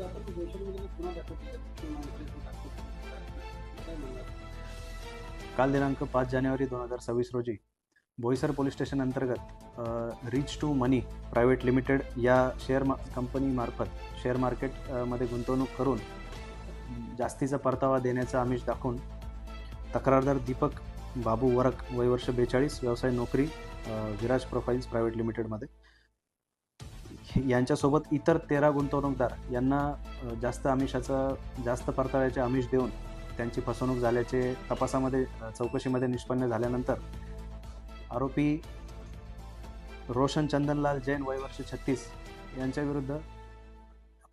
Sir आपण social मीडियाला पुन्हा दाखवतो किंवा मेसेज दाखवतो काय म्हणणार? काल दिनांक 5 जानेवारी 2026 रोजी बोईसर पोलीस स्टेशन अंतर्गत reach to money private limited या कंपनीमार्फत शेअर मार्केटमध्ये गुंतवणूक करून जास्तीचा परतावा देण्याचा आमिष दाखवून तक्रारदार दीपक बाबू वरक वय वर्ष 42 व्यवसाय नोकरी विराज प्रोफाईल्स प्रायव्हेट लिमिटेडमध्ये यांच्यासोबत इतर 13 गुंतवणूकदार यांना जास्त परताव्याचे आमिष देऊन त्यांची फसवणूक झाल्याचे तपासामध्ये चौकशीमध्ये निष्पन्न झाल्यानंतर आरोपी रोशन चंदनलाल जैन वय वर्ष 36 यांच्याविरुद्ध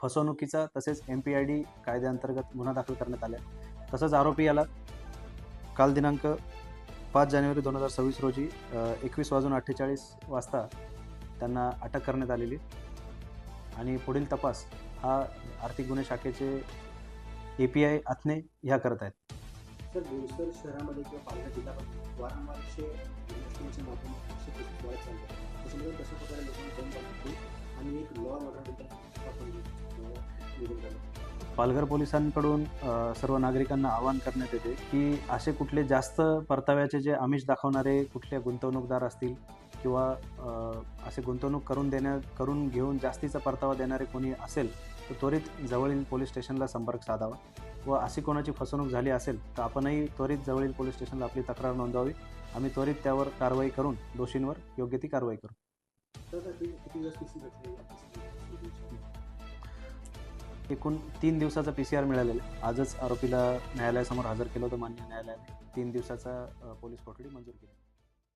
फसवणुकीचा तसेच MPID कायद्याअंतर्गत गुन्हा दाखल करण्यात आला. तसंच आरोपी याला काल दिनांक 5 जानेवारी 2026 रोजी 21:48 त्यांना अटक करण्यात आलेली आणि पुढील तपास हा आर्थिक गुन्हे शाखेचे API आथने ह्या करत आहेत. सर बोईसर शहरामध्ये किंवा पालघर जिल्ह्यामध्ये वारंवार इन्व्हेस्टिगेशन माध्यमातून असे केसेस वाढत चालतात. त्याच्यामुळे कशा प्रकारे लोकांना दम लागते आणि एक लॉ ऑर्डर पालघर पोलिसांकडून सर्व नागरिकांना आवाहन करण्यात येते की असे कुठले जास्त परताव्याचे जे आमिष दाखवणारे कुठले गुंतवणूकदार असतील किंवा असे गुंतवणूक करून घेऊन जास्तीचा परतावा देणारे कोणी असेल तर त्वरित जवळील पोलीस स्टेशनला संपर्क साधावा व अशी कोणाची फसवणूक झाली असेल तर आपणही त्वरित जवळील पोलीस स्टेशनला आपली तक्रार नोंदवावी. आम्ही त्वरित त्यावर कारवाई करून दोषींवर योग्य ती कारवाई करू. एकूण 3 दिवसाचा PCR मिळालेला. आजच आरोपीला न्यायालयासमोर हजर केलं होतं माननीय न्यायालयाने. 3 दिवसाचा पोलीस कोठडी मंजूर केली.